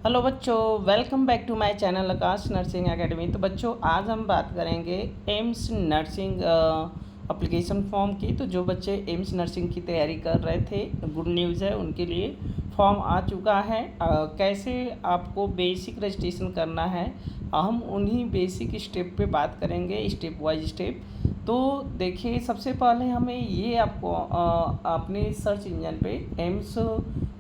Hello बच्चों, welcome back to my channel Aakash nursing academy. तो बच्चों, आज हम बात करेंगे एम्स नर्सिंग एप्लीकेशन फॉर्म की। तो जो बच्चे एम्स नर्सिंग की तैयारी कर रहे थे, गुड न्यूज़ है, उनके लिए फॉर्म आ चुका है। कैसे आपको बेसिक रजिस्ट्रेशन करना है, हम उन्हीं बेसिक स्टेप पे बात करेंगे, स्टेप वाइज स्टेप। तो देखिए, सबसे पहले हमें ये आपको अपने सर्च इंजन पे एम्स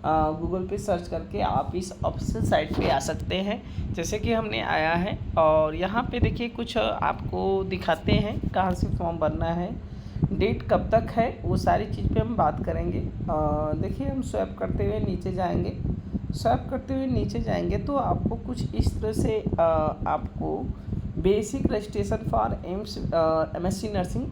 गूगल पे सर्च करके आप इस ऑफिशियल साइट पे आ सकते हैं। जैसे कि हमने आया है और यहाँ पे देखिए कुछ आपको दिखाते हैं कहाँ से फॉर्म भरना है, डेट कब तक है, वो सारी चीज़ पे हम बात करेंगे। देखिए, हम स्वैप करते हुए नीचे जाएंगे। स्वैप करते हुए नीचे जाएंगे तो आपको कुछ इस तरह से आपको basic registration for AIIMS MSc nursing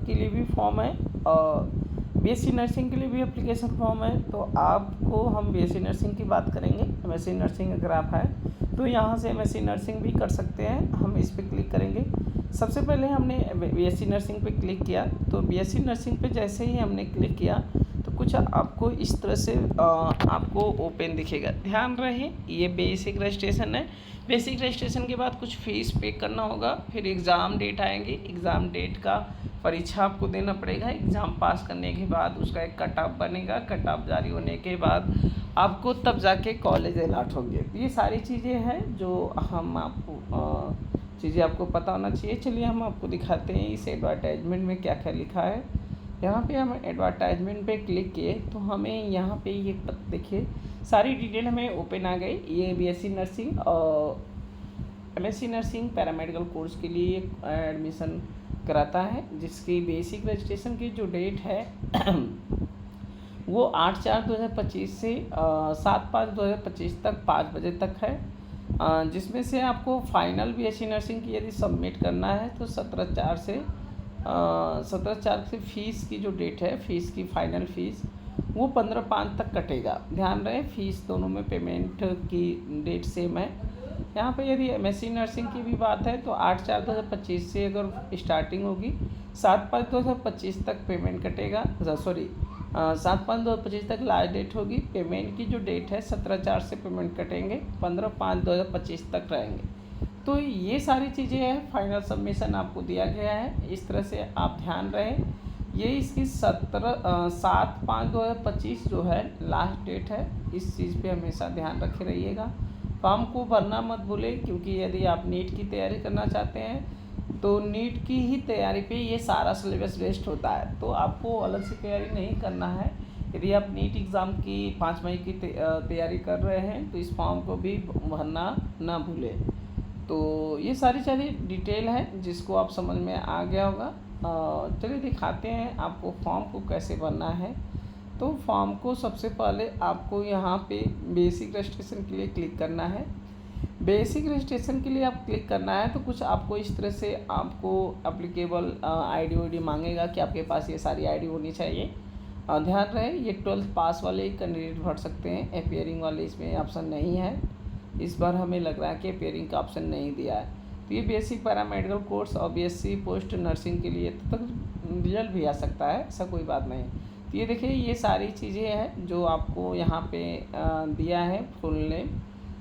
के लिए भी फॉर्म है और BSc नर्सिंग के लिए भी एप्लीकेशन फॉर्म है। तो आपको हम BSc नर्सिंग की बात करेंगे। MSc नर्सिंग अगर आप है तो यहाँ से MSc नर्सिंग भी कर सकते हैं। हम इस पर क्लिक करेंगे। सबसे पहले हमने BSc नर्सिंग पे क्लिक किया। तो BSc नर्सिंग पे जैसे ही हमने क्लिक किया तो कुछ आपको इस तरह से आपको ओपन दिखेगा। ध्यान रहे, ये बेसिक रजिस्ट्रेशन है। बेसिक रजिस्ट्रेशन के बाद कुछ फ़ीस पे करना होगा, फिर एग्ज़ाम डेट आएंगी। एग्ज़ाम डेट का परीक्षा आपको देना पड़ेगा। एग्ज़ाम पास करने के बाद उसका एक कट ऑफ बनेगा। कट ऑफ जारी होने के बाद आपको तब जाके कॉलेज अलॉट होंगे। ये सारी चीज़ें हैं जो हम आपको चीज़ें आपको पता होना चाहिए। चलिए हम आपको दिखाते हैं इस एडवर्टाइजमेंट में क्या क्या लिखा है। यहाँ पे हम एडवर्टाइजमेंट पे क्लिक किए तो हमें यहाँ पे ये देखिए सारी डिटेल हमें ओपन आ गई। ये BSc नर्सिंग और MSc नर्सिंग पैरामेडिकल कोर्स के लिए एडमिशन कराता है, जिसकी बेसिक रजिस्ट्रेशन की जो डेट है वो 8/4/2025 से 7/5/2025 तक 5 बजे तक है। जिसमें से आपको फाइनल BSc नर्सिंग की यदि सबमिट करना है तो 17/4 से फ़ीस की जो डेट है, फ़ीस की फ़ाइनल फ़ीस वो 15/5 तक कटेगा। ध्यान रहे, फ़ीस दोनों में पेमेंट की डेट सेम है। यहाँ पे यदि MSc नर्सिंग की भी बात है तो 8/4/2025 से अगर स्टार्टिंग होगी, 7/5/2025 तक पेमेंट कटेगा। सॉरी, 7/5/2025 तक लास्ट डेट होगी। पेमेंट की जो डेट है 17/4 से पेमेंट कटेंगे, 15/5/2025 तक रहेंगे। तो ये सारी चीज़ें हैं। फाइनल सबमिशन आपको दिया गया है, इस तरह से आप ध्यान रहे। ये इसकी 7/5/2025 जो है लास्ट डेट है। इस चीज़ पे हमेशा ध्यान रखे रहिएगा। फॉर्म को भरना मत भूलें, क्योंकि यदि आप नीट की तैयारी करना चाहते हैं तो नीट की ही तैयारी पे ये सारा सिलेबस बेस्ड होता है। तो आपको अलग से तैयारी नहीं करना है। यदि आप नीट एग्ज़ाम की 5 मई की तैयारी कर रहे हैं तो इस फॉर्म को भी भरना ना भूलें। तो ये सारी डिटेल है जिसको आप समझ में आ गया होगा। चलिए दिखाते हैं आपको फॉर्म को कैसे भरना है। तो फॉर्म को सबसे पहले आपको यहाँ पे बेसिक रजिस्ट्रेशन के लिए क्लिक करना है। बेसिक रजिस्ट्रेशन के लिए आप क्लिक करना है तो कुछ आपको इस तरह से आपको एप्लीकेबल ID मांगेगा कि आपके पास ये सारी ID होनी चाहिए। ध्यान रहे, ये 12th पास वाले कैंडिडेट भर सकते हैं, अपेयरिंग वाले इसमें ऑप्शन नहीं है। इस बार हमें लग रहा है कि अपेयरिंग का ऑप्शन नहीं दिया है। तो ये बेसिक पैरामेडिकल कोर्स और BSc पोस्ट नर्सिंग के लिए तब तक रिजल्ट भी आ सकता है, ऐसा कोई बात नहीं। तो ये देखिए, ये सारी चीज़ें हैं जो आपको यहाँ पे दिया है। फुल नेम,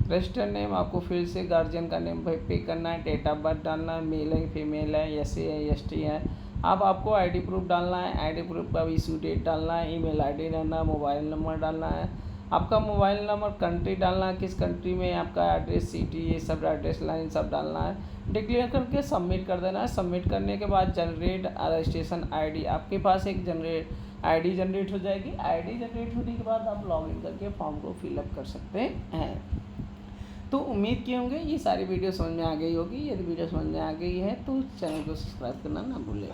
रजिस्टर नेम, आपको फिर से गार्जियन का नेम पे करना है, डेट ऑफ बर्थ डालना है, मेल है फीमेल है, SC है ST है। अब आपको ID प्रूफ डालना है, ID प्रूफ का इशू डेट डालना है, email ID डालना है, मोबाइल नंबर डालना है, आपका मोबाइल नंबर, कंट्री डालना है, किस कंट्री में आपका एड्रेस, सिटी, ये सब एड्रेस लाइन सब डालना है। डिक्लेयर करके सबमिट कर देना है। सबमिट करने के बाद जनरेट रजिस्ट्रेशन ID, आपके पास एक ID जनरेट हो जाएगी। ID जनरेट होने के बाद आप लॉगिन करके फॉर्म को फिलअप कर सकते हैं। तो उम्मीद किए होंगे ये सारी वीडियो समझ में आ गई होगी। यदि वीडियो समझ में आ गई है तो चैनल को सब्सक्राइब करना ना भूलें।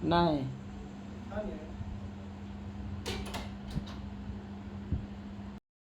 नहीं